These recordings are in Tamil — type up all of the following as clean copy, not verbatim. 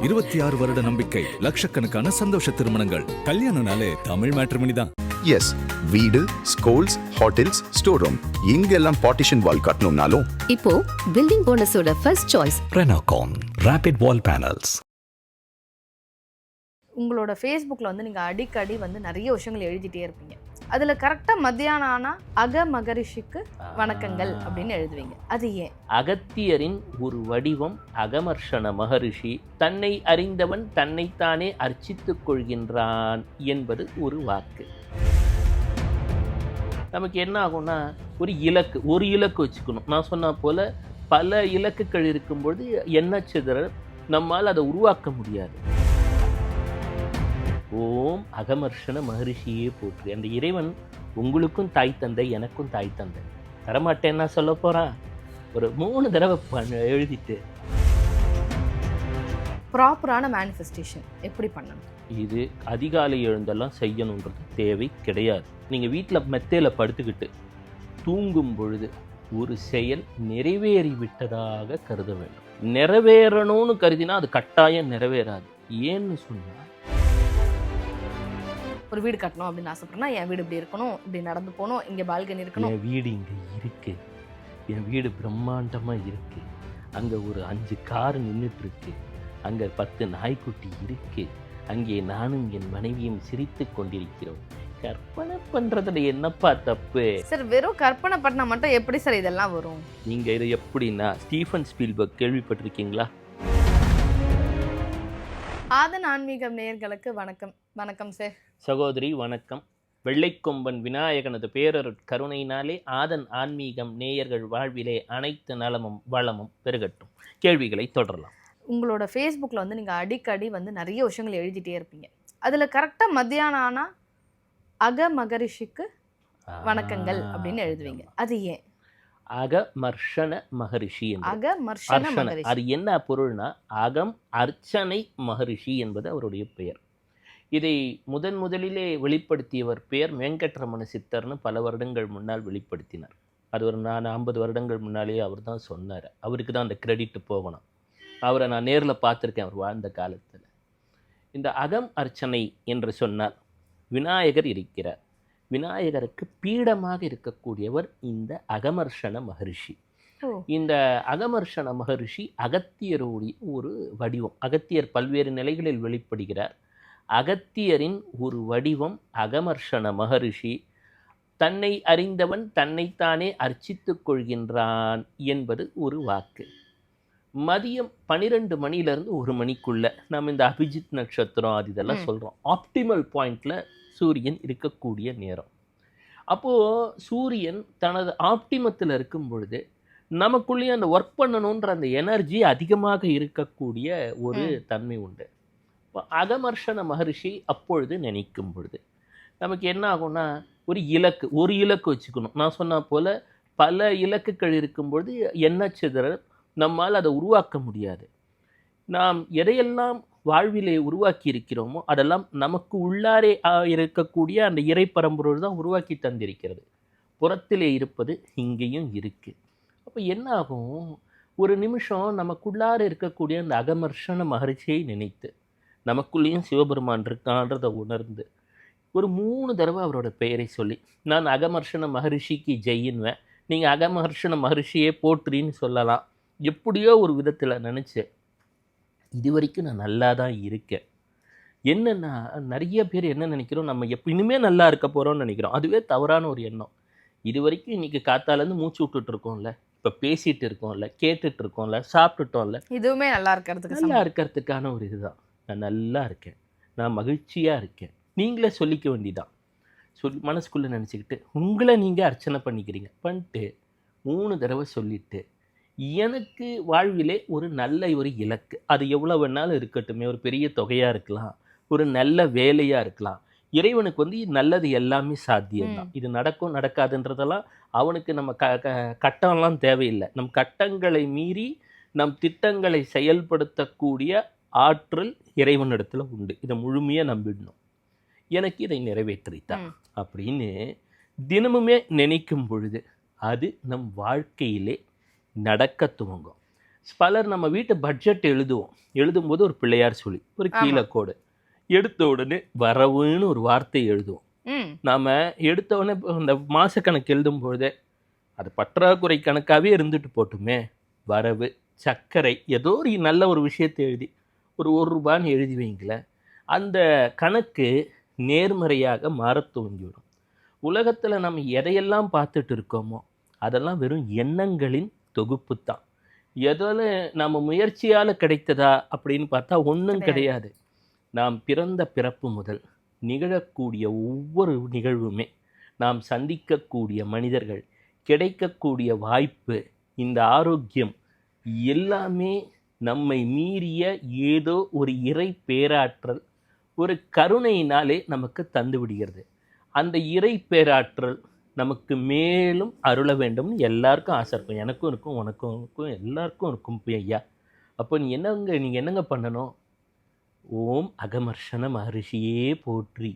26 வருட நம்பிக்கை, லட்சக்கணக்கான சந்தோஷ திருமணங்கள். கல்யாணம்னாலே தமிழ் மேட்ரிமோனி தான். எஸ், வீடு, ஸ்கூல்ஸ், ஹோட்டல்ஸ், ஸ்டோர் ரூம் இங்கெல்லாம் பார்ட்டிஷன் வால் கட்டணும்னாலும் இப்போ பில்டிங் போனஸோட first choice Renocon Rapid Wall Panels. உங்களோட ஃபேஸ்புக்கில் வந்து நீங்கள் அடிக்கடி வந்து நிறைய விஷயங்கள் எழுதிட்டே இருப்பீங்க. அதில் கரெக்டாக மத்தியானம் ஆனால் அகமகரிஷிக்கு வணக்கங்கள் அப்படின்னு எழுதுவீங்க. அது ஏன்? அகத்தியரின் ஒரு வடிவம் அகமர்ஷண மகரிஷி. தன்னை அறிந்தவன் தன்னைத்தானே அர்ச்சித்துக் கொள்கின்றான் என்பது ஒரு வாக்கு. நமக்கு என்ன ஆகும்னா, ஒரு இலக்கு வச்சுக்கணும். நான் சொன்ன போல பல இலக்குகள் இருக்கும்பொழுது என்ன சிதறல், நம்மால் அதை உருவாக்க முடியாது. ஓம் அகமர்ஷண மகரிஷியே போற்று. அந்த இறைவன் உங்களுக்கும் தாய் தந்தை, எனக்கும் தாய் தந்தை. தரமாட்டேன்னா சொல்ல போகிறான். ஒரு 3 தடவை எழுதிட்டு ப்ராப்பரான மேனிஃபெஸ்டேஷன் எப்படி பண்ணணும்? இது அதிகாலை எழுந்தெல்லாம் செய்யணுன்றது தேவை கிடையாது. நீங்கள் வீட்டில் மெத்தையில் படுத்துக்கிட்டு தூங்கும் பொழுது ஒரு செயல் நிறைவேறி விட்டதாக கருத வேண்டும். நிறைவேறணும்னு கருதினா அது கட்டாயம் நிறைவேறாது. ஏன்னு சொன்னால், ஒரு வீடு கட்டணும் அப்படின்னு ஆசைப்படுறேன்னா, என் வீடு இப்படி இருக்கணும், இப்படி நடந்து போகணும், இங்கே பால்கனி இருக்கணும். என் வீடு இங்கே இருக்கு, என் வீடு பிரம்மாண்டமாக இருக்கு, அங்கே ஒரு 5 கார் நின்றுட்டு இருக்கு, அங்கே 10 நாய்க்குட்டி இருக்கு, அங்கே நானும் என் மனைவியும் சிரித்து கொண்டிருக்கிறோம். கற்பனை பண்றதுல என்னப்பா தப்பு? சார், வெறும் கற்பனை பண்ணா மட்டும் எப்படி சார் இதெல்லாம் வரும்? நீங்க இதை எப்படின்னா, ஸ்டீஃபன் ஸ்பீல்பர்க் கேள்விப்பட்டிருக்கீங்களா? ஆதன் ஆன்மீகம் நேயர்களுக்கு வணக்கம். வணக்கம் சார். சகோதரி வணக்கம். வெள்ளைக்கொம்பன் விநாயகனது பேரருட் கருணையினாலே ஆதன் ஆன்மீகம் நேயர்கள் வாழ்விலே அனைத்து நலமும் வளமும் பெருகட்டும். கேள்விகளை தொடரலாம். உங்களோட ஃபேஸ்புக்கில் வந்து நீங்கள் அடிக்கடி வந்து நிறைய விஷயங்கள் எழுதிட்டே இருப்பீங்க. அதில் கரெக்டாக மத்தியானம் ஆனால் அகமகரிஷிக்கு வணக்கங்கள் அப்படின்னு எழுதுவீங்க. அது ஏன்? அகமர்ஷண மகரிஷி. அது என்ன பொருள்னா, அகம் அர்ச்சனை மகரிஷி என்பது அவருடைய பெயர். இதை முதலிலே வெளிப்படுத்தியவர் பெயர் வெங்கட்ரமண சித்தர்னு பல வருடங்கள் முன்னால் வெளிப்படுத்தினார். அது ஒரு 50 வருடங்கள் முன்னாலேயே அவர் தான் சொன்னார். அவருக்கு தான் அந்த கிரெடிட் போகணும். அவரை நான் நேரில் பார்த்துருக்கேன் அவர் வாழ்ந்த காலத்தில். இந்த அகம் அர்ச்சனை என்று சொன்னால் விநாயகர் இருக்கிறார். விநாயகருக்கு பீடமாக இருக்கக்கூடியவர் இந்த அகமர்ஷண மகரிஷி. இந்த அகமர்ஷண மகரிஷி அகத்தியருடைய ஒரு வடிவம். அகத்தியர் பல்வேறு நிலைகளில் வெளிப்படுகிறார். அகத்தியரின் ஒரு வடிவம் அகமர்ஷண மகரிஷி. தன்னை அறிந்தவன் தன்னைத்தானே அர்ச்சித்துக் கொள்கின்றான் என்பது ஒரு வாக்கு. மதியம் 12 மணிலேருந்து 1 மணிக்குள்ள நம்ம இந்த அபிஜித் நட்சத்திரம் அது இதெல்லாம் சொல்கிறோம். ஆப்டிமல் பாயிண்டில் சூரியன் இருக்கக்கூடிய நேரம். அப்போது சூரியன் தனது ஆப்டிமத்தில் இருக்கும் பொழுது நமக்குள்ளேயே அந்த ஒர்க் பண்ணணுன்ற அந்த எனர்ஜி அதிகமாக இருக்கக்கூடிய ஒரு தன்மை உண்டு. இப்போ அகமர்ஷண மகரிஷி அப்பொழுது நினைக்கும் பொழுது நமக்கு என்ன ஆகும்னா, ஒரு இலக்கு வச்சுக்கணும். நான் சொன்ன போல் பல இலக்குகள் இருக்கும்பொழுது என்ன சிதறல், நம்மால் அதை உருவாக்க முடியாது. நாம் எதையெல்லாம் வாழ்விலே உருவாக்கி இருக்கிறோமோ அதெல்லாம் நமக்கு உள்ளாரே இருக்கக்கூடிய அந்த இறை பரம்பொருள் தான் உருவாக்கி தந்திருக்கிறது. புறத்திலே இருப்பது இங்கேயும் இருக்குது. அப்போ என்ன ஆகும், ஒரு நிமிஷம் நமக்குள்ளார இருக்கக்கூடிய அந்த அகமர்ஷண மகரிஷியை நினைத்து நமக்குள்ளேயும் சிவபெருமான் இருக்கான்றதை உணர்ந்து ஒரு 3 தடவை அவரோட பெயரை சொல்லி, நான் அகமர்ஷண மகரிஷிக்கு ஜெயின்வேன், நீங்கள் அகமர்ஷண மகரிஷியே போற்றுன்னு சொல்லலாம். எப்படியோ ஒரு விதத்தில் நினச்சேன், இது வரைக்கும் நான் நல்லா தான் இருக்கேன். என்னென்னா, நிறைய பேர் என்ன நினைக்கிறோம், நம்ம இனிமே நல்லா இருக்க போகிறோம்னு நினைக்கிறோம். அதுவே தவறான ஒரு எண்ணம். இது வரைக்கும் இன்றைக்கி காத்தாலேருந்து மூச்சு விட்டுட்டு இருக்கோம்ல, இப்போ பேசிகிட்டு இருக்கோம்ல, கேட்டுட்டு இருக்கோம்ல, சாப்பிட்டுட்டோம்ல, இதுவுமே நல்லா இருக்கிறதுக்கான ஒரு இதுதான். நான் நல்லா இருக்கேன், நான் மகிழ்ச்சியாக இருக்கேன். நீங்களே சொல்லிக்க வேண்டியதான். மனசுக்குள்ளே நினச்சிக்கிட்டு உங்களை நீங்கள் அர்ச்சனை பண்ணிக்கிறீங்க. பண்ணிட்டு 3 தடவை சொல்லிவிட்டு, எனக்கு வாழ்விலே ஒரு நல்ல ஒரு இலக்கு, அது எவ்வளோ வேணாலும் இருக்கட்டுமே, ஒரு பெரிய தொகையாக இருக்கலாம், ஒரு நல்ல வேலையாக இருக்கலாம். இறைவனுக்கு வந்து நல்லது எல்லாமே சாத்தியம்தான். இது நடக்கும் நடக்காதுன்றதெல்லாம் அவனுக்கு நம்ம கட்டம்லாம் தேவையில்லை. நம் கட்டங்களை மீறி நம் திட்டங்களை செயல்படுத்தக்கூடிய ஆற்றல் இறைவனிடத்தில் உண்டு. இதை முழுமையாக நம்பிடணும். எனக்கு இதை நிறைவேற்றித்தான் அப்படின்னு தினமுமே நினைக்கும் பொழுது அது நம் வாழ்க்கையிலே நடக்க துவங்கும். பலர் நம்ம வீட்டு பட்ஜெட் எழுதும்போது ஒரு பிள்ளையார் சொல்லி ஒரு கீழக்கோடு எடுத்த உடனே வரவுன்னு ஒரு வார்த்தை எழுதுவோம். நாம் எடுத்த உடனே அந்த மாசக்கணக்கு எழுதும் பொழுதே அது பற்றாக்குறை கணக்காகவே இருந்துட்டு போட்டுமே, வரவு சர்க்கரை ஏதோ ஒரு நல்ல ஒரு விஷயத்தை எழுதி ஒரு ரூபான்னு எழுதி வைங்களேன், அந்த கணக்கு நேர்மறையாக மாற துவங்கிவிடும். உலகத்தில் நம்ம எதையெல்லாம் பார்த்துட்டு இருக்கோமோ அதெல்லாம் வெறும் எண்ணங்களின் தொகுப்பு தான். எதில் நம்ம முயற்சியால் கிடைத்ததா அப்படின்னு பார்த்தா ஒன்றும் கிடையாது. நாம் பிறந்த பிறப்பு முதல் நிகழக்கூடிய ஒவ்வொரு நிகழ்வுமே, நாம் சந்திக்கக்கூடிய மனிதர்கள், கிடைக்கக்கூடிய வாய்ப்பு, இந்த ஆரோக்கியம் எல்லாமே நம்மை மீறிய ஏதோ ஒரு இறை பேராற்றல், ஒரு கருணையினாலே நமக்கு தந்து விடுகிறது. அந்த இறை பேராற்றல் நமக்கு மேலும் அருள வேண்டும் எல்லாருக்கும் ஆசை இருக்கும். எனக்கும் இருக்கும், உனக்கும் இருக்கும், எல்லாருக்கும் இருக்கும் ஐயா. அப்போ நீங்கள் என்னங்க பண்ணணும்? ஓம் அகமர்ஷன மகரிஷியே போற்றி,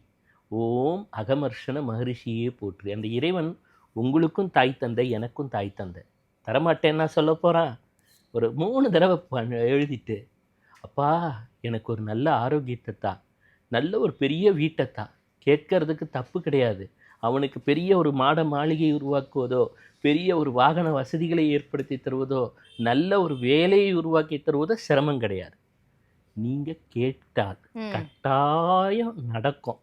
ஓம் அகமர்ஷன மகரிஷியே போற்றி. அந்த இறைவன் உங்களுக்கும் தாய் தந்தை, எனக்கும் தாய் தந்தை. தரமாட்டேன்னா சொல்ல போகிறான். ஒரு 3 தடவை எழுதிட்டு, அப்பா எனக்கு ஒரு நல்ல ஆரோக்கியத்தை தா, நல்ல ஒரு பெரிய வீட்டை தா. கேட்கறதுக்கு தப்பு கிடையாது. அவனுக்கு பெரிய ஒரு மாட மாளிகை உருவாக்குவதோ, பெரிய ஒரு வாகன வசதிகளை ஏற்படுத்தி தருவதோ, நல்ல ஒரு வேலையை உருவாக்கி தருவதோ சிரமம் கிடையாது. நீங்கள் கேட்டால் கட்டாயம் நடக்கும்.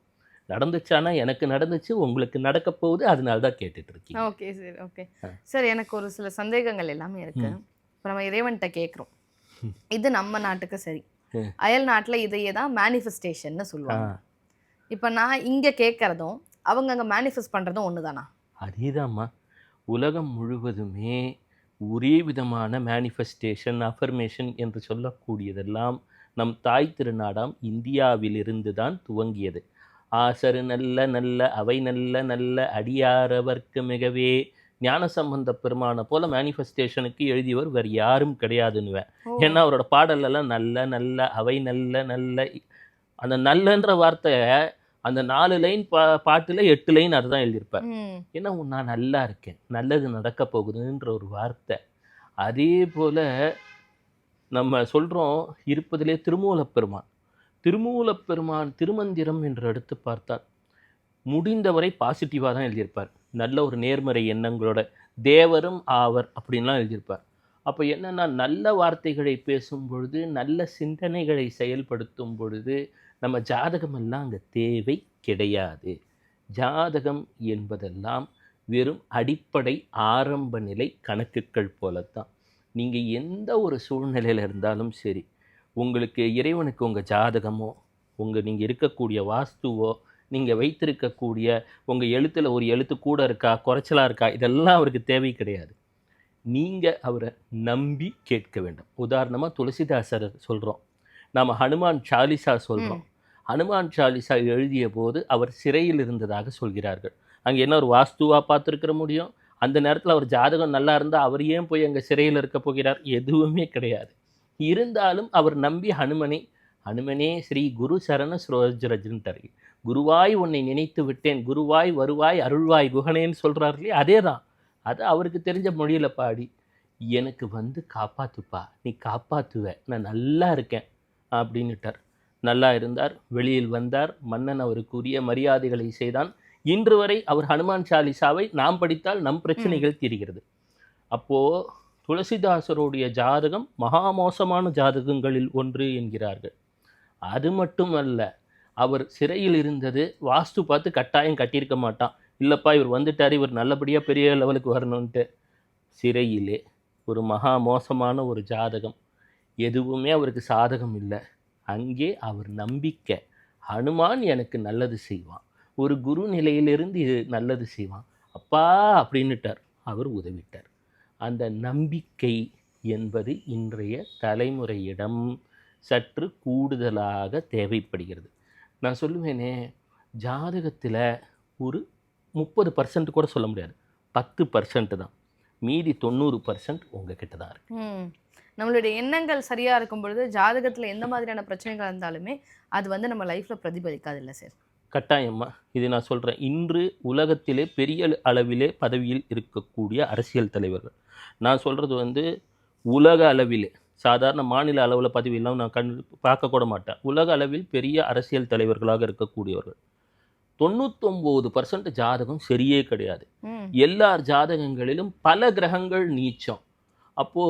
நடந்துச்சானா எனக்கு நடந்துச்சு, உங்களுக்கு நடக்க போகுது, அதனால தான் கேட்டுட்டு இருக்கீங்க. Okay sir. ஓகே சார், எனக்கு ஒரு சில சந்தேகங்கள் எல்லாமே இருக்கு. இப்போ நம்ம இறைவன்கிட்ட கேட்குறோம், இது நம்ம நாட்டுக்கு சரி, அயல் நாட்டில் இதையே தான் மேனிஃபெஸ்டேஷன்னு சொல்லுவாங்க. இப்போ நான் இங்கே கேட்குறதும் அவங்க அங்கே மேனிஃபெஸ்ட் பண்ணுறதும் ஒன்று தானா? அதேதாம்மா. உலகம் முழுவதுமே ஒரே விதமான மேனிஃபெஸ்டேஷன், அஃபர்மேஷன் என்று சொல்லக்கூடியதெல்லாம் நம் தாய் திருநாடாம் இந்தியாவிலிருந்து தான் துவங்கியது. ஆசரு நல்ல நல்ல அவை நல்ல நல்ல அடியாரவர்க்கு மிகவே. ஞானசம்பந்த பெருமானை போல மேனிஃபெஸ்டேஷனுக்கு எழுதியவர் வேறு யாரும் கிடையாதுன்னுவேன். ஏன்னா அவரோட பாடலெல்லாம் நல்ல நல்ல அவை நல்ல நல்ல, அந்த நல்லன்ற வார்த்தை அந்த 4 லைன் பாட்டில் 8 லைன் அதுதான் எழுதியிருப்பார். ஏன்னா நான் நல்லா இருக்கேன், நல்லது நடக்க போகுதுன்ற ஒரு வார்த்தை. அதே போல் நம்ம சொல்கிறோம் இருப்பதிலே திருமூலப்பெருமான். திருமூலப்பெருமான் திருமந்திரம் என்று எடுத்து பார்த்தால் முடிந்தவரை பாசிட்டிவாக தான் எழுதியிருப்பார். நல்ல ஒரு நேர்மறை எண்ணங்களோட தேவரும் ஆவர் அப்படின்லாம் எழுதியிருப்பார். அப்போ என்னென்னா, நல்ல வார்த்தைகளை பேசும் பொழுது, நல்ல சிந்தனைகளை செயல்படுத்தும் பொழுது நம்ம ஜாதகமெல்லாம் அங்கே தேவை கிடையாது. ஜாதகம் என்பதெல்லாம் வெறும் அடிப்படை ஆரம்ப நிலை கணக்குகள் போலத்தான். நீங்கள் எந்த ஒரு சூழ்நிலையில் இருந்தாலும் சரி, உங்களுக்கு இறைவனுக்கு உங்கள் ஜாதகமோ, நீங்கள் இருக்கக்கூடிய வாஸ்துவோ, நீங்கள் வைத்திருக்கக்கூடிய உங்கள் எழுத்தில் ஒரு எழுத்து கூட இருக்கா, குறைச்சலாக இருக்கா, இதெல்லாம் அவருக்கு தேவை கிடையாது. நீங்கள் அவரை நம்பி கேட்க வேண்டும். உதாரணமாக துளசிதாசர் சொல்கிறோம், நாம் ஹனுமான் சாலிசா சொல்கிறோம். ஹனுமான் சாலிசா எழுதிய போது அவர் சிறையில் இருந்ததாக சொல்கிறார்கள். அங்கே என்ன ஒரு வாஸ்துவாக பார்த்துருக்கிற முடியும்? அந்த நேரத்தில் அவர் ஜாதகம் நல்லா இருந்தால் அவர் ஏன் போய் அங்கே சிறையில் இருக்க போகிறார்? எதுவுமே கிடையாது. இருந்தாலும் அவர் நம்பி ஹனுமனே ஸ்ரீ குரு சரண ஸ்ரோஜரஜன்ட்டார். குருவாய் உன்னை நினைத்து விட்டேன், குருவாய் வருவாய் அருள்வாய் குகனேன்னு சொல்கிறார் இல்லையா? அதே தான். அது அவருக்கு தெரிஞ்ச மொழியில் பாடி, எனக்கு வந்து காப்பாற்றுப்பா, நீ காப்பாற்றுவ, நான் நல்லா இருக்கேன் அப்படின்னுட்டார். நல்லா இருந்தார், வெளியில் வந்தார், மன்னன் அவருக்குரிய மரியாதைகளை செய்தான். இன்று வரை அவர் ஹனுமான் சாலிசாவை நாம் படித்தால் நம் பிரச்சனைகள் தீர்கிறது. அப்போது துளசிதாசருடைய ஜாதகம் மகா மோசமான ஜாதகங்களில் ஒன்று என்கிறார்கள். அது மட்டுமல்ல, அவர் சிறையில் இருந்தது வாஸ்து பார்த்து கட்டாயம் கட்டியிருக்க மாட்டான். இல்லைப்பா இவர் வந்துட்டார், இவர் நல்லபடியாக பெரிய லெவலுக்கு வரணுன்ட்டு. சிறையிலே ஒரு மகா மோசமான ஒரு ஜாதகம், எதுவுமே அவருக்கு சாதகம் இல்லை. அங்கே அவர் நம்பிக்கை, ஹனுமான் எனக்கு நல்லது செய்வான், ஒரு குரு நிலையிலிருந்து இது நல்லது செய்வான் அப்பா அப்படின்னுட்டார். அவர் உதவிட்டார். அந்த நம்பிக்கை என்பது இன்றைய தலைமுறையிடம் சற்று கூடுதலாக தேவைப்படுகிறது. நான் சொல்லுவேனே, ஜாதகத்தில் ஒரு 30% கூட சொல்ல முடியாது, 10% தான். மீதி 90% உங்ககிட்ட தான் இருக்கு. நம்மளுடைய எண்ணங்கள் சரியாக இருக்கும் பொழுது ஜாதகத்தில் எந்த மாதிரியான பிரச்சனைகள் இருந்தாலுமே அது வந்து நம்ம லைஃப்பில் பிரதிபலிக்காது இல்லை சார்? கட்டாயமா. இது நான் சொல்கிறேன், இன்று உலகத்திலே பெரிய அளவிலே பதவியில் இருக்கக்கூடிய அரசியல் தலைவர்கள், நான் சொல்கிறது வந்து உலக அளவில், சாதாரண மாநில அளவில் பதவி இல்லாமல் நான் பார்க்க கூட மாட்டேன். உலக அளவில் பெரிய அரசியல் தலைவர்களாக இருக்கக்கூடியவர்கள் 99% ஜாதகம் சரியே கிடையாது. எல்லார் ஜாதகங்களிலும் பல கிரகங்கள் நீச்சம். அப்போ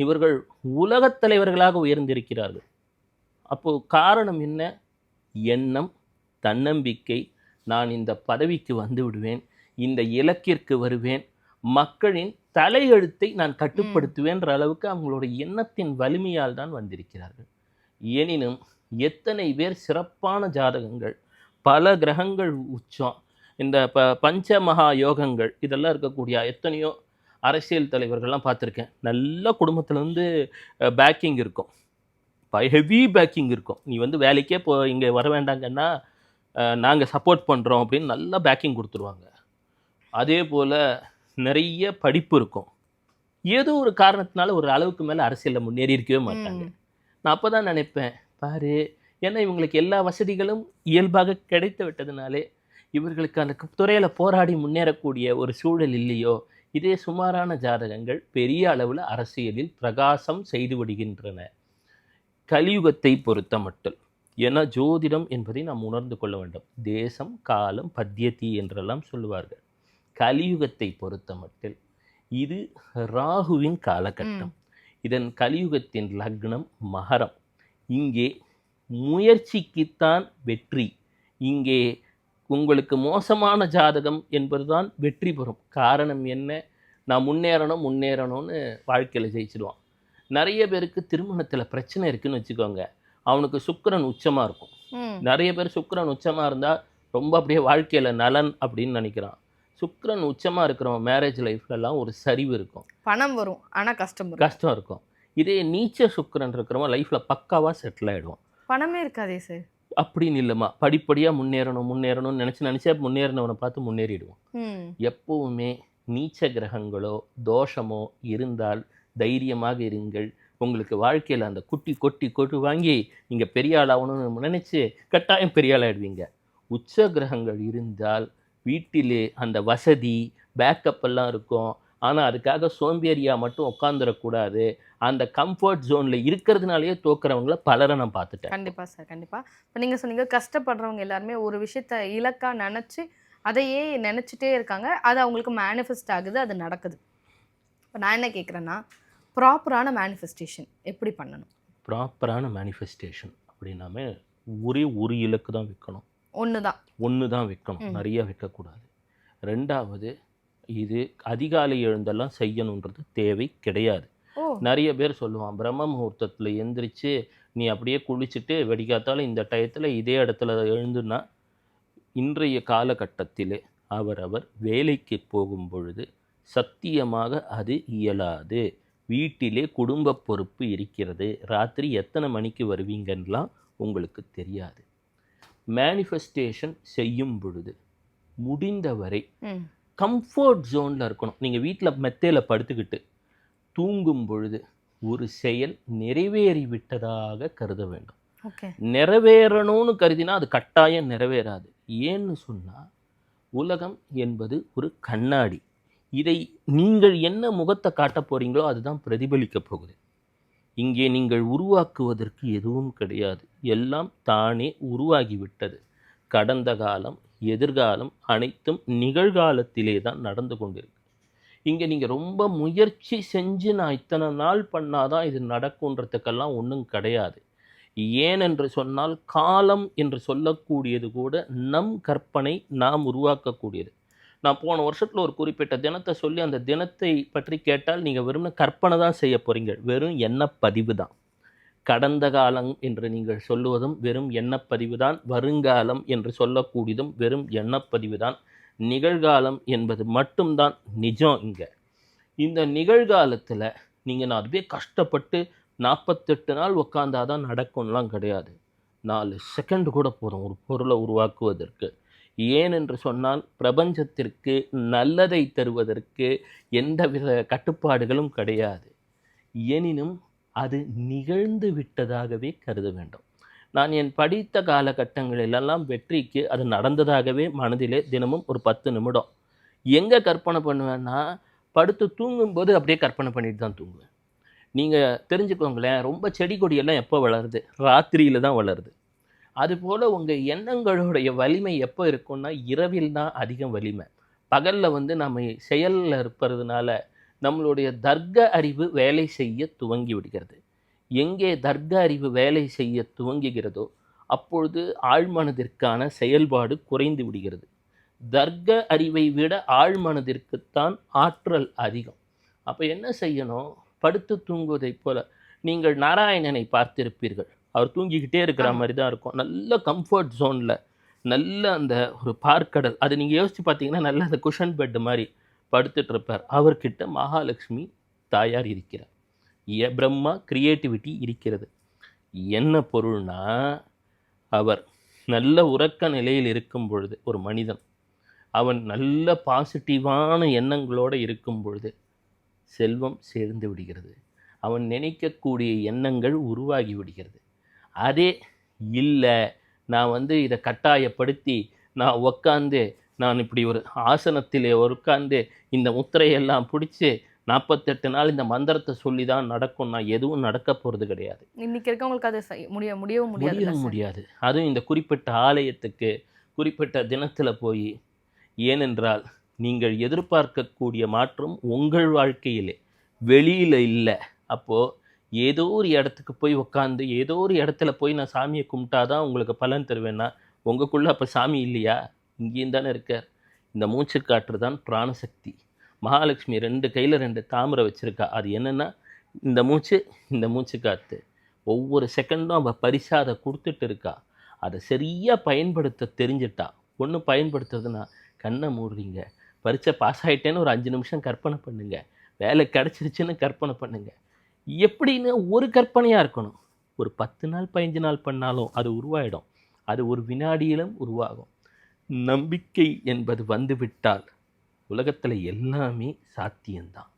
இவர்கள் உலகத் தலைவர்களாக உயர்ந்திருக்கிறார்கள். அப்போ காரணம் என்ன? எண்ணம், தன்னம்பிக்கை. நான் இந்த பதவிக்கு வந்து விடுவேன், இந்த இலக்கிற்கு வருவேன், மக்களின் தலையெழுத்தை நான் கட்டுப்படுத்துவேன்ற அளவுக்கு அவங்களுடைய எண்ணத்தின் வலிமையால் தான் வந்திருக்கிறார்கள். எனினும் எத்தனை பேர் சிறப்பான ஜாதகங்கள், பல கிரகங்கள் உச்சம், இந்த பஞ்ச மகா யோகங்கள் இதெல்லாம் இருக்கக்கூடிய எத்தனையோ அரசியல் தலைவர்கள்லாம் பார்த்துருக்கேன். நல்ல குடும்பத்தில் வந்து பேக்கிங் இருக்கும், ஹெவி பேக்கிங் இருக்கும். நீ வந்து வேலைக்கே இங்கே வர வேண்டாங்கன்னா நாங்கள் சப்போர்ட் பண்ணுறோம் அப்படின்னு நல்லா பேக்கிங் கொடுத்துருவாங்க. அதே போல் நிறைய படிப்பு இருக்கும். ஏதோ ஒரு காரணத்தினால ஒரு அளவுக்கு மேலே அரசியலில் முன்னேறி இருக்கவே மாட்டாங்க. நான் அப்போ தான் நினைப்பேன், பாரு, ஏன்னா இவங்களுக்கு எல்லா வசதிகளும் இயல்பாக கிடைத்து விட்டதுனாலே இவர்களுக்கு அந்த துறையில் போராடி முன்னேறக்கூடிய ஒரு சூழல் இல்லையோ. இதே சுமாரான ஜாதகங்கள் பெரிய அளவில் அரசியலில் பிரகாசம் செய்து விடுகின்றன. கலியுகத்தை பொறுத்த மட்டும், ஏன்னா ஜோதிடம் என்பதை நாம் உணர்ந்து கொள்ள வேண்டும். தேசம் காலம் பத்தியத்தி என்றெல்லாம் சொல்லுவார்கள். கலியுகத்தை பொறுத்த மட்டும் இது ராகுவின் காலகட்டம். இதன் கலியுகத்தின் லக்னம் மகரம். இங்கே முயற்சிக்குத்தான் வெற்றி. இங்கே உங்களுக்கு மோசமான ஜாதகம் என்பதுதான் வெற்றி பெறும். காரணம் என்ன? நான் முன்னேறணும்னு வாழ்க்கையில் ஜெயிச்சிடுவான். நிறைய பேருக்கு திருமணத்தில் பிரச்சனை இருக்குன்னு வச்சுக்கோங்க, அவனுக்கு சுக்கிரன் உச்சமாக இருக்கும். நிறைய பேர் சுக்கிரன் உச்சமாக இருந்தால் ரொம்ப அப்படியே வாழ்க்கையில் நலன் அப்படின்னு நினைக்கிறான். சுக்கிரன் உச்சமாக இருக்கிறவன் மேரேஜ் லைஃப்லலாம் ஒரு சரிவு இருக்கும், பணம் வரும், ஆனால் கஷ்டம் இருக்கும். இதே நீச்ச சுக்கிரன் இருக்கிறவன் லைஃப்பில் பக்காவாக செட்டில் ஆகிடுவான். பணமே இருக்காதே சார். அப்படின்னு இல்லைம்மா, படிப்படியாக முன்னேறணும்னு நினச்சா முன்னேறினவனை பார்த்து முன்னேறிடுவோம். எப்போவுமே நீச்ச கிரகங்களோ தோஷமோ இருந்தால் தைரியமாக இருங்கள். உங்களுக்கு வாழ்க்கையில் அந்த கொட்டி வாங்கி நீங்கள் பெரிய ஆளாகணும்னு நினச்சி கட்டாயம் பெரிய ஆளாகிடுவீங்க. உச்ச கிரகங்கள் இருந்தால் வீட்டிலே அந்த வசதி பேக்கப் எல்லாம் இருக்கும். ஆனால் அதுக்காக சோம்பேறியாக மட்டும் உட்காந்துடக்கூடாது. அந்த கம்ஃபர்ட் ஜோனில் இருக்கிறதுனாலேயே தோக்குறவங்கள பலரை நான் பார்த்துட்டேன். கண்டிப்பாக சார், கண்டிப்பாக. இப்போ நீங்கள் சொன்னீங்க, கஷ்டப்படுறவங்க எல்லாருமே ஒரு விஷயத்த இலக்காக நினச்சி அதையே நினச்சிட்டே இருக்காங்க. அது அவங்களுக்கு மேனிஃபெஸ்ட் ஆகுது, அது நடக்குது. இப்போ நான் என்ன கேட்குறேன்னா, ப்ராப்பரான மேனிஃபெஸ்டேஷன் எப்படி பண்ணணும்? ப்ராப்பரான மேனிஃபெஸ்டேஷன் அப்படின்னாமே ஒரே ஒரு இலக்கு தான் வைக்கணும். ஒன்று தான் வைக்கணும், நிறைய வைக்கக்கூடாது. ரெண்டாவது, இது அதிகாலை எழுந்தெல்லாம் செய்யணுன்றது தேவை கிடையாது. நிறைய பேர் சொல்லுவான், பிரம்ம முகூர்த்தத்தில் எந்திரிச்சு நீ அப்படியே குளிச்சுட்டு வெடிக்காத்தாலும் இந்த டயத்தில் இதே இடத்துல எழுந்துன்னா, இன்றைய காலகட்டத்திலே அவரவர் வேலைக்கு போகும் பொழுது சத்தியமாக அது இயலாது. வீட்டிலே குடும்ப பொறுப்பு இருக்கிறது, ராத்திரி எத்தனை மணிக்கு வருவீங்கன்னெலாம் உங்களுக்கு தெரியாது. மேனிஃபெஸ்டேஷன் செய்யும் பொழுது முடிந்தவரை கம்ஃபர்ட் ஜோனில் இருக்கணும். நீங்கள் வீட்டில் மெத்தையில் படுத்துக்கிட்டு தூங்கும் பொழுது ஒரு செயல் நிறைவேறிவிட்டதாக கருத வேண்டும். நிறைவேறணும்னு கருதினா அது கட்டாயம் நிறைவேறாது. ஏன்னு சொன்னால், உலகம் என்பது ஒரு கண்ணாடி. இதை நீங்கள் என்ன முகத்தை காட்ட போகிறீங்களோ அதுதான் பிரதிபலிக்க போகுது. இங்கே நீங்கள் உருவாக்குவதற்கு எதுவும் கிடையாது, எல்லாம் தானே உருவாகிவிட்டது. கடந்த காலம், எதிர்காலம் அனைத்தும் நிகழ்காலத்திலே தான் நடந்து கொண்டிருக்கு. இங்கே நீங்கள் ரொம்ப முயற்சி செஞ்சு நான் இத்தனை நாள் பண்ணாதான் இது நடக்குன்றதுக்கெல்லாம் ஒன்றும் கிடையாது. ஏனென்று சொன்னால், காலம் என்று சொல்லக்கூடியது கூட நம் கற்பனை, நாம் உருவாக்கக்கூடியது. நான் போன வருஷத்தில் ஒரு குறிப்பிட்ட தினத்தை சொல்லி அந்த தினத்தை பற்றி கேட்டால் நீங்கள் வெறும் கற்பனை தான் செய்ய போகிறீங்க, வெறும் எண்ணப்பதிவு தான். கடந்த காலம் என்று நீங்கள் சொல்லுவதும் வெறும் எண்ணப்பதிவு தான். வருங்காலம் என்று சொல்லக்கூடியதும் வெறும் எண்ணப்பதிவு தான். நிகழ்காலம் என்பது மட்டும்தான் நிஜம். இந்த நிகழ்காலத்தில் நீங்கள் நான் அதுவே கஷ்டப்பட்டு 48 நாள் உட்காந்தாதான் நடக்கும்லாம் கிடையாது. 4 செகண்ட் கூட போதும் ஒரு பொருளை உருவாக்குவதற்கு. ஏனென்று சொன்னால், பிரபஞ்சத்திற்கு நல்லதை தருவதற்கு எந்தவித கட்டுப்பாடுகளும் கிடையாது. எனினும் அது நிகழ்ந்து விட்டதாகவே கருத வேண்டும். நான் என் படித்த காலகட்டங்களிலெல்லாம் வெற்றிக்கு அது நடந்ததாகவே மனதிலே தினமும் ஒரு 10 நிமிடம் எங்கே கற்பனை பண்ணுவேன்னா, படுத்து தூங்கும்போது அப்படியே கற்பனை பண்ணிட்டு தான் தூங்குவேன். நீங்கள் தெரிஞ்சுக்கோங்களேன், ரொம்ப செடி கொடியெல்லாம் எப்போ வளருது? ராத்திரியில் தான் வளருது. அதுபோல் உங்கள் எண்ணங்களுடைய வலிமை எப்போ இருக்கும்னா இரவில் தான் அதிகம் வலிமை. பகலில் வந்து நம்ம செயலில் இருப்பதுனால நம்மளுடைய தர்க்க அறிவு வேலை செய்ய துவங்கி விடுகிறது. எங்கே தர்க்க அறிவு வேலை செய்ய துவங்குகிறதோ அப்பொழுது ஆழ்மனதிற்கான செயல்பாடு குறைந்து விடுகிறது. தர்க்க அறிவை விட ஆழ்மனதிற்குத்தான் ஆற்றல் அதிகம். அப்போ என்ன செய்யணும்? படுத்து தூங்குவதைப் போல. நீங்கள் நாராயணனை பார்த்திருப்பீர்கள். அவர் தூங்கிக்கிட்டே இருக்கிற மாதிரி தான் இருக்கும். நல்ல கம்ஃபர்ட் ஜோனில், நல்ல அந்த ஒரு பார்க்கடல், அது நீங்கள் யோசித்து பார்த்தீங்கன்னா நல்ல அந்த குஷன் பெட் மாதிரி படுத்துட்டு இருப்பார். அவர்கிட்ட மகாலட்சுமி தாயார் இருக்கிறார். பிரம்மா கிரியேட்டிவிட்டி இருக்கிறது. என்ன பொருள்னா, அவர் நல்ல உறக்க நிலையில் இருக்கும் பொழுது ஒரு மனிதன், அவன் நல்ல பாசிட்டிவான எண்ணங்களோடு இருக்கும் பொழுது செல்வம் சேர்ந்து விடுகிறது. அவன் நினைக்கக்கூடிய எண்ணங்கள் உருவாகி விடுகிறது. அதே இல்லை, நான் வந்து இதை கட்டாயப்படுத்தி நான் உக்காந்து, நான் இப்படி ஒரு ஆசனத்திலே உட்காந்து இந்த முத்திரையெல்லாம் பிடிச்சி 48 நாள் இந்த மந்திரத்தை சொல்லி தான் நடக்கும், நான் எதுவும் நடக்க போகிறது கிடையாது. இன்னைக்கு இருக்கவங்களுக்கு அது முடியவும் முடியாது. அதுவும் இந்த குறிப்பிட்ட ஆலயத்துக்கு குறிப்பிட்ட தினத்தில் போய், ஏனென்றால் நீங்கள் எதிர்பார்க்கக்கூடிய மாற்றம் உங்கள் வாழ்க்கையிலே, வெளியில் இல்லை. அப்போது ஏதோ ஒரு இடத்துக்கு போய் உக்காந்து ஏதோ ஒரு இடத்துல போய் நான் சாமியை கும்பிட்டாதான் உங்களுக்கு பலன் தருவேன்னா உங்களுக்குள்ளே அப்போ சாமி இல்லையா? இங்கேயும் தானே இருக்கார். இந்த மூச்சு காற்று தான் பிராணசக்தி. மகாலட்சுமி 2 கையில் 2 தாமரை வச்சுருக்கா. அது என்னென்னா இந்த மூச்சு காற்று. ஒவ்வொரு செகண்டும் அவள் பரிசாக அதை கொடுத்துட்டு இருக்கா. அதை சரியாக பயன்படுத்த தெரிஞ்சிட்டா. ஒன்று பயன்படுத்துறதுன்னா கண்ணை மூடுறீங்க, பரீட்சை பாஸ் ஆகிட்டேன்னு ஒரு 5 நிமிஷம் கற்பனை பண்ணுங்க, வேலை கிடச்சிருச்சுன்னு கற்பனை பண்ணுங்க. எப்படின்னு ஒரு கற்பனையாக இருக்கணும். ஒரு 10 நாள் 15 நாள் பண்ணாலும் அது உருவாயிடும். அது ஒரு வினாடியிலும் உருவாகும். நம்பிக்கை என்பது வந்துவிட்டால் உலகத்தில் எல்லாமே சாத்தியம்தான்.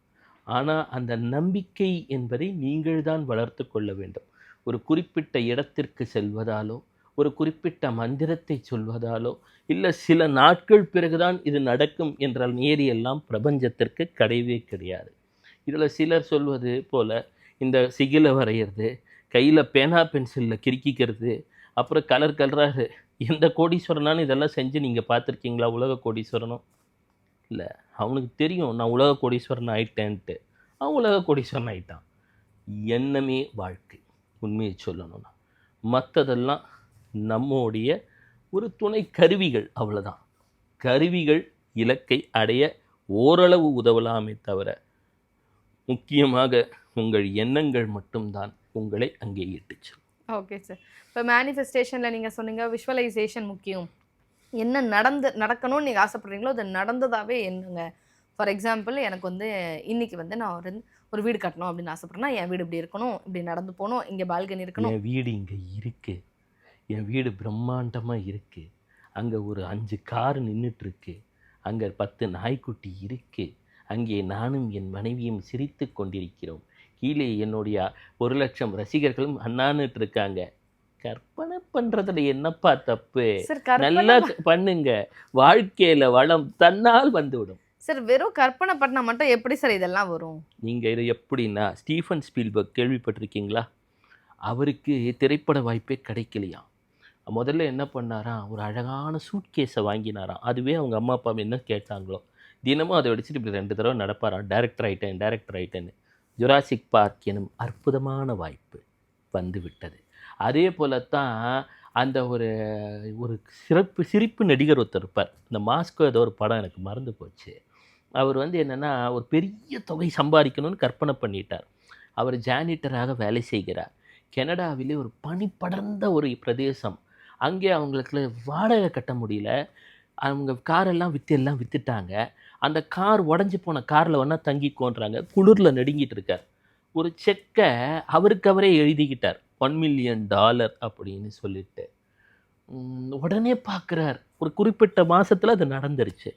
ஆனால் அந்த நம்பிக்கை என்பதை நீங்கள் தான் வளர்த்து கொள்ள வேண்டும். ஒரு குறிப்பிட்ட இடத்திற்கு செல்வதாலோ, ஒரு குறிப்பிட்ட மந்திரத்தை சொல்வதாலோ, இல்லை சில நாட்கள் பிறகுதான் இது நடக்கும் என்ற நேரியெல்லாம் பிரபஞ்சத்திற்கு கிடையவே கிடையாது. இதில் சிலர் சொல்வது போல் இந்த சிகிலை வரைகிறது, கையில் பேனா பென்சிலில் கிறுக்கிக்கிறது, அப்புறம் கலர் கலராக எந்த கோடீஸ்வரனானு இதெல்லாம் செஞ்சு நீங்கள் பார்த்துருக்கீங்களா? உலக கோடீஸ்வரனும் இல்லை. அவனுக்கு தெரியும் நான் உலக கோடீஸ்வரன் ஆயிட்டேன்ட்டு. அவன் உலக கோடீஸ்வரன் ஆயிட்டான். எண்ணமே வாழ்க்கை. உண்மையை சொல்லணும்னா மற்றதெல்லாம் நம்முடைய ஒரு துணை கருவிகள், அவ்வளோதான். கருவிகள் இலக்கை அடைய ஓரளவு உதவலாமே தவிர முக்கியமாக உங்கள் எண்ணங்கள் மட்டும்தான் உங்களை அங்கே இட்டுச்சு. Okay sir. இப்போ மேனிஃபெஸ்டேஷனில் நீங்கள் சொன்னீங்க விஷுவலைசேஷன் முக்கியம். என்ன நடக்கணும்னு நீங்கள் ஆசைப்படுறீங்களோ அது நடந்ததாகவே என்னங்க. ஃபார் எக்ஸாம்பிள், எனக்கு வந்து இன்றைக்கி வந்து நான் ஒரு வீடு கட்டணும் அப்படின்னு ஆசைப்பட்றேன்னா, என் வீடு இப்படி இருக்கணும், இப்படி நடந்து போகணும், இங்கே பால்கனி இருக்கணும். என் வீடு இங்கே இருக்குது, என் வீடு பிரம்மாண்டமாக இருக்குது, அங்கே ஒரு 5 கார் நின்றுட்டுருக்கு, அங்கே 10 நாய்க்குட்டி இருக்குது, அங்கே நானும் என் மனைவியும் சிரித்து கொண்டிருக்கிறோம், கீழே என்னுடைய 1,00,000 ரசிகர்களும் அண்ணான்னுட்டு இருக்காங்க. கற்பனை பண்ணுறதுல என்னப்பா தப்பு? நல்லா பண்ணுங்க, வாழ்க்கையில் வளம் தன்னால் வந்துவிடும். சார், வெறும் கற்பனை பண்ணால் மட்டும் எப்படி சார் இதெல்லாம் வரும்? நீங்கள் இது எப்படின்னா, ஸ்டீஃபன் ஸ்பீல்பர்க் கேள்விப்பட்டிருக்கீங்களா? அவருக்கு திரைப்பட வாய்ப்பே கிடைக்கலையாம். முதல்ல என்ன பண்ணாராம், ஒரு அழகான சூட்கேஸை வாங்கினாராம். அதுவே அவங்க அம்மா அப்பா என்ன கேட்டாங்களோ தினமும் அதை வச்சுட்டு இப்படி 2 தடவை நடப்பாராம். டைரக்டர் ஆகிட்டேன்னு. ஜுராசிக் பார்க் எனும் அற்புதமான வாய்ப்பு வந்து விட்டது. அதே போலத்தான் அந்த ஒரு சிரிப்பு நடிகர் ஒருத்தர் இருப்பார். இந்த மாஸ்கோ ஏதோ ஒரு படம் எனக்கு மறந்து போச்சு. அவர் வந்து என்னென்னா ஒரு பெரிய தொகை சம்பாதிக்கணும்னு கற்பனை பண்ணிட்டார். அவர் ஜானிட்டராக வேலை செய்கிறார். கனடாவிலே ஒரு பனிப்படர்ந்த ஒரு பிரதேசம். அங்கே அவங்களுக்கு வாடகை கட்ட முடியல. அவங்க காரெல்லாம் விற்றுட்டாங்க. அந்த கார் உடஞ்சி போன காரில் வேணால் தங்கிக்கோன்றாங்க. குளிரில் நடுங்கிட்டு இருக்கார். ஒரு செக்கை அவரே எழுதிக்கிட்டார், $1 million அப்படின்னு சொல்லிட்டு. உடனே பார்க்குறார், ஒரு குறிப்பிட்ட மாதத்தில் அது நடந்துருச்சு.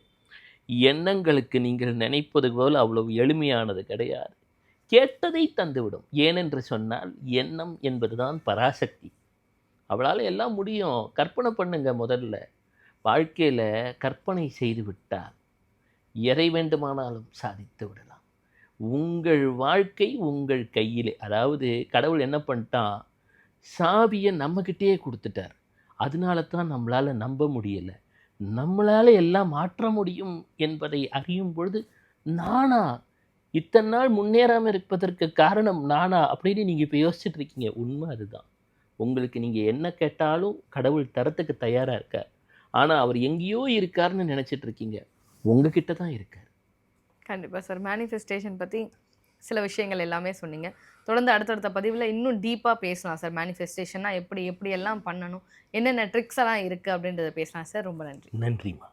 எண்ணங்களுக்கு நீங்கள் நினைப்பது போல் அவ்வளவு எளிமையானது கிடையாது. கேட்டதை தந்துவிடும். ஏனென்று சொன்னால் எண்ணம் என்பதுதான் பராசக்தி. அவளால் எல்லாம் முடியும். கற்பனை பண்ணுங்க. முதல்ல வாழ்க்கையில் கற்பனை செய்து விட்டால் எதை வேண்டுமானாலும் சாதித்து விடலாம். உங்கள் வாழ்க்கை உங்கள் கையிலே. அதாவது கடவுள் என்ன பண்ணிட்டான், சாவியை நம்மக்கிட்டேயே கொடுத்துட்டார். அதனால தான் நம்மளால் நம்ப முடியலை. நம்மளால் எல்லாம் மாற்ற முடியும் என்பதை அறியும் பொழுது, நானா இத்தனை நாள் முன்னேறாமல் இருப்பதற்கு காரணம் நானா அப்படின்னு நீங்கள் இப்போ யோசிச்சுட்டு இருக்கீங்க. உண்மை அதுதான். உங்களுக்கு நீங்கள் என்ன கேட்டாலும் கடவுள் தரத்துக்கு தயாராக இருக்கார். ஆனால் அவர் எங்கேயோ இருக்காருன்னு நினச்சிட்டு இருக்கீங்க. உங்ககிட்ட தான் இருக்கார். கண்டிப்பாக சார். மேனிஃபெஸ்டேஷன் பற்றி சில விஷயங்கள் எல்லாமே சொன்னீங்க. தொடர்ந்து அடுத்தடுத்த பதிவில் இன்னும் டீப்பாக பேசலாம் சார். மேனிஃபெஸ்டேஷன்னா எப்படி எப்படியெல்லாம் பண்ணணும், என்னென்ன ட்ரிக்ஸ் எல்லாம் இருக்குது அப்படின்றத பேசலாம் சார். ரொம்ப நன்றி. நன்றிம்மா.